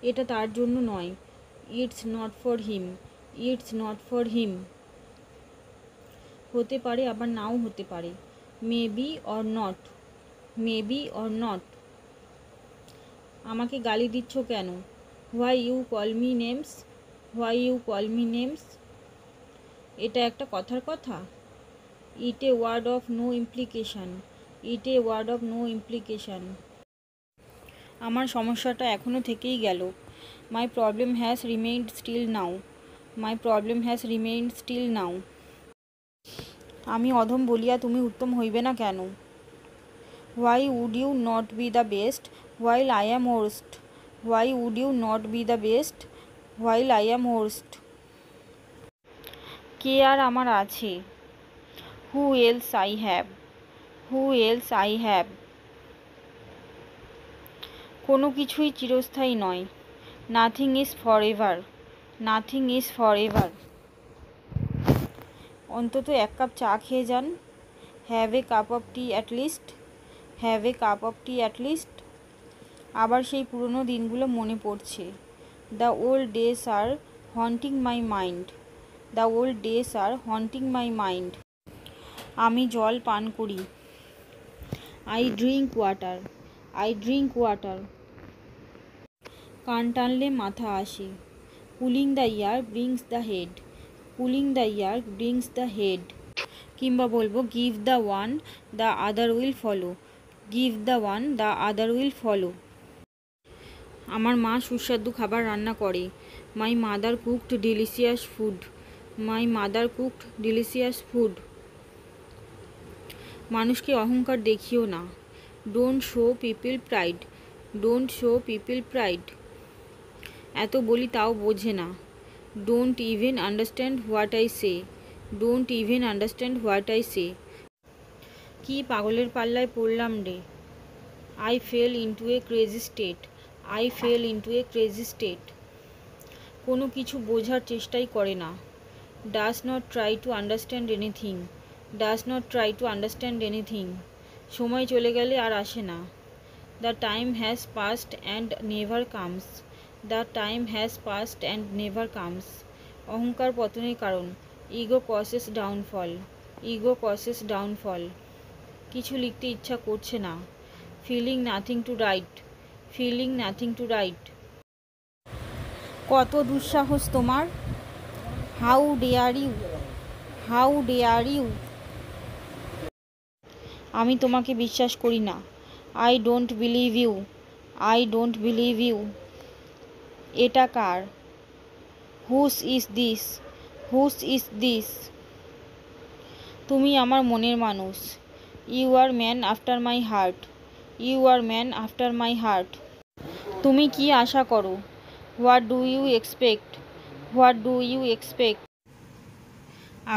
এটা তার জন্য নয়। It's not for him, it's not for him. হতে পারে আবার নাও হতে পারে। Maybe or not, maybe or not. আমাকে গালি দিচ্ছ কেন? Why you call me names, why you call me names. এটা একটা কথার কথা? It a word of no implication, it a word of no implication. আমার সমস্যাটা এখনও থেকেই গেল। My problem has remained still now, my problem has remained still নাও। আমি অধম বলিয়া তুমি উত্তম হইবে না কেন? Why would you not be the best while I am worst, why would you not be the best while I am worst. কে আর আমার আছে? Who else I have, who else I have. কোনো কিছুই চিরস্থায়ী নয়। Nothing is for ever, nothing is for ever. অন্তত এক কাপ চা খেয়ে যান। Have a cup of tea at least, have a cup of tea at least. আবার সেই পুরনো দিনগুলো মনে পড়ছে। The old days are haunting my mind, the old days are haunting my mind. আমি জল পান করি। I drink water, I drink water. কান টানলে মাথা আসে। Pulling the ear brings the head, pulling the ear brings the head. কিংবা বলবো give the one the other will follow, give the one the other will follow. আমার মা সুস্বাদু খাবার রান্না করে। My mother cooked delicious food, my mother cooked delicious food. মানুষকে অহংকার দেখিও না। Don't show people pride, don't show people pride. এত বলি তাও বোঝে না। Don't even understand what I say, don't even understand what I say. কি পাগলের পাল্লায় পড়লাম রে। I fail into A crazy state, I fail into A crazy state. কোনো কিছু বোঝার চেষ্টাই করে না। Does not try to understand anything, does not try to understand anything. সময় চলে গেলে আর আসে না। The time has passed and never comes, the time has passed and never comes. অহংকার পতনের কারণ। Ego causes downfall, ego causes downfall. কিছু লিখতে ইচ্ছা করছে না। Feeling nothing to write, feeling nothing to write. কত দুঃসাহস তোমার! How dare you, how dare you. আমি তোমাকে বিশ্বাস করি না। I don't believe you, I don't believe you. এটা কার? Whose is this, whose is this. তুমি আমার মনের মানুষ। You are man after my heart, you are man after my heart. তুমি কি আশা করো? What do you expect, what do you expect.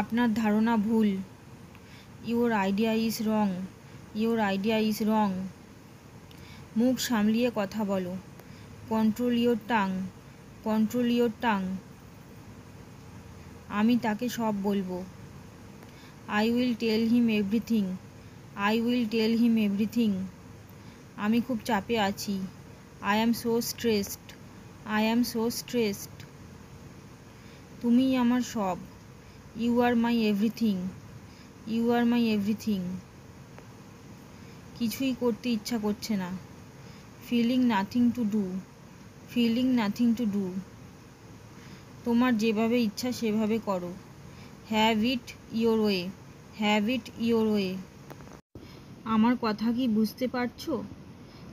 আপনার ধারণা ভুল। Your idea is wrong, your idea is wrong. মুখ সামলিয়ে কথা বলো। Control your tongue, control your tongue. আমি তাকে সব বলবো। I will tell him everything, I will tell him everything. আমি খুব চাপে আছি। I am so stressed, I am so stressed. তুমিই আমার সব। You are my everything, you are my everything. কিছুই করতে ইচ্ছা করছে না। Feeling nothing to do, feeling nothing to do. তোমার যেভাবে ইচ্ছা সেভাবে করো। Have it your way, have it your way. আমার কথা কি বুঝতে পারছো?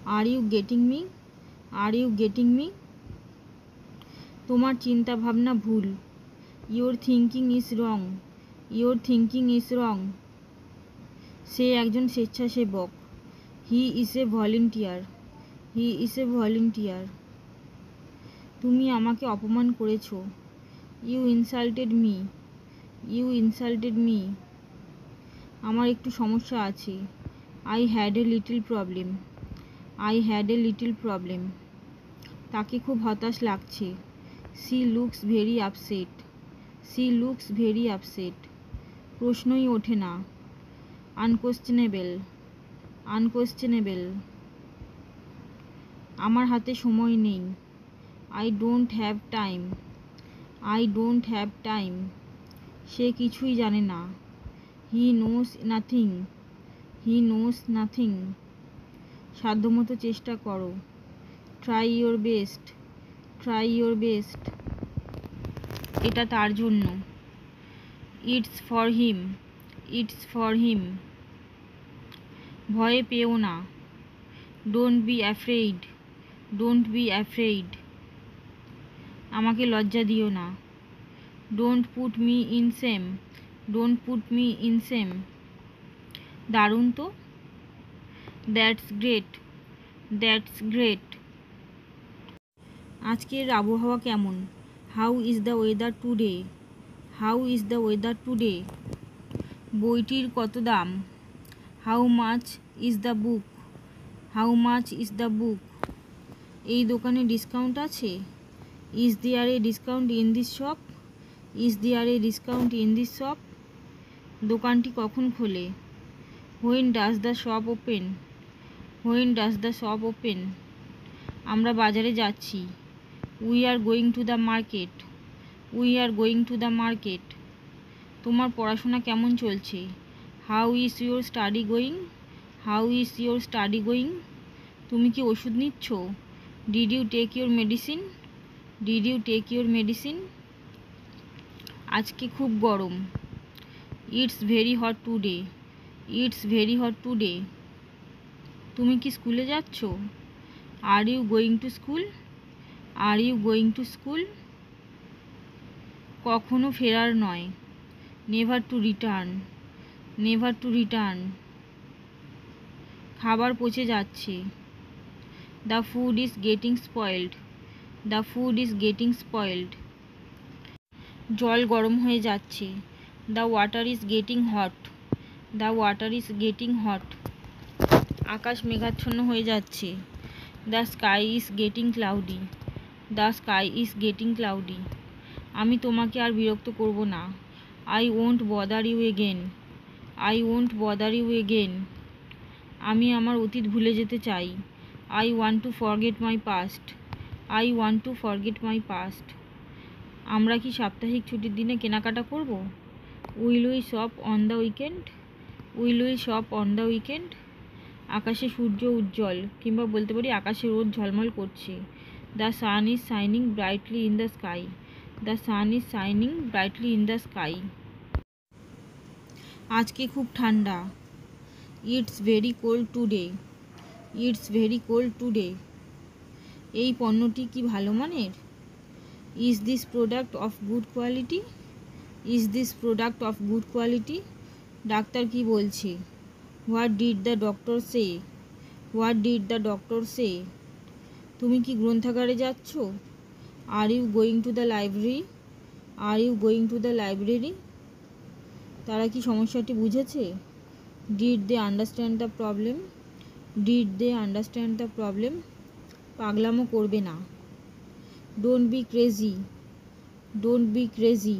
Are you getting me, are you getting me. তোমার চিন্তা ভাবনা ভুল। Your thinking is wrong, your thinking is wrong. সে একজন স্বেচ্ছাসেবক। He is a volunteer, he is a volunteer. তুমি আমাকে অপমান করেছো। You insulted me, you insulted me. আমার একটু সমস্যা আছে। I had a little problem, I had a little problem. তাকে খুব হতাশ লাগছে। She looks very upset, she looks very upset. প্রশ্নই ওঠে না। আনকোয়েশ্চেনেবল, আনকোয়েশ্চেনেবল। আমার হাতে সময় নেই। I don't have time. I don't have time. সে কিছুই জানে না। He knows nothing. He knows nothing. সাধ্যমতো চেষ্টা করো। Try your best. Try your best. এটা তার জন্য। It's for him. It's for him. ভয় পেও না। Don't be afraid. Don't be afraid. আমাকে লজ্জা দিও না। Don't put me in shame. Don't put me in shame. দারুণ তো। That's great. That's great. আজকের আবহাওয়া কেমন? How is the weather today? How is the weather today? বইটির কত দাম? How much is the book? How much is the book? এই দোকানে ডিসকাউন্ট আছে? Is there a discount in this shop? Is there a discount in this shop? দোকানটি কখন খোলে? When does the shop open? When does the shop open? আমরা বাজারে যাচ্ছি। We are going to the market. We are going to the market. তোমার পড়াশোনা কেমন চলছে? How is your study going? How is your study going? তুমি কি ওষুধ নিচ্ছ? Did you take your medicine? Did you take your medicine? আজকে খুব গরম। It's very hot today. It's very hot today. তুমি কি স্কুলে যাচ্ছ? Are you going to school? Are you going to school? কখনো ফেরার নয়। Never to return. Never to return. খাবার পচে যাচ্ছে। The food is getting spoiled. The food is getting spoiled. জল গরম হয়ে যাচ্ছে। The water is getting hot. The water is getting hot. আকাশ মেঘাচ্ছন্ন হয়ে যাচ্ছে। The sky is getting cloudy. The sky is getting cloudy. আমি তোমাকে আর বিরক্ত করব না। I won't bother you again. I won't bother you again. আমি আমার অতীত ভুলে যেতে চাই। I want to forget my past. I want to forget my past. আমরা কি সাপ্তাহিক ছুটির দিনে কেনাকাটা করব? Will we shop on the weekend? Will we shop on the weekend? আকাশে সূর্য উজ্জ্বল, কিংবা বলতে পারি আকাশে রোদ ঝলমল করছে। The sun is shining brightly in the sky. The sun is shining brightly in the sky. আজকে খুব ঠান্ডা। It's very cold today. It's very cold today. এই পণ্যটি কি ভালো মানের? Is this product of good quality? Is this product of good quality? Doctor কি বলছে? What did the doctor say? What did the doctor say? তুমি কি গ্রন্থাগারে যাচ্ছ? Are you going to the library? Are you going to the library? তারা কি সমস্যাটি বুঝেছে? Did they understand the problem? Did they understand the problem? পাগলামো করবে না। Don't be crazy. Don't be crazy.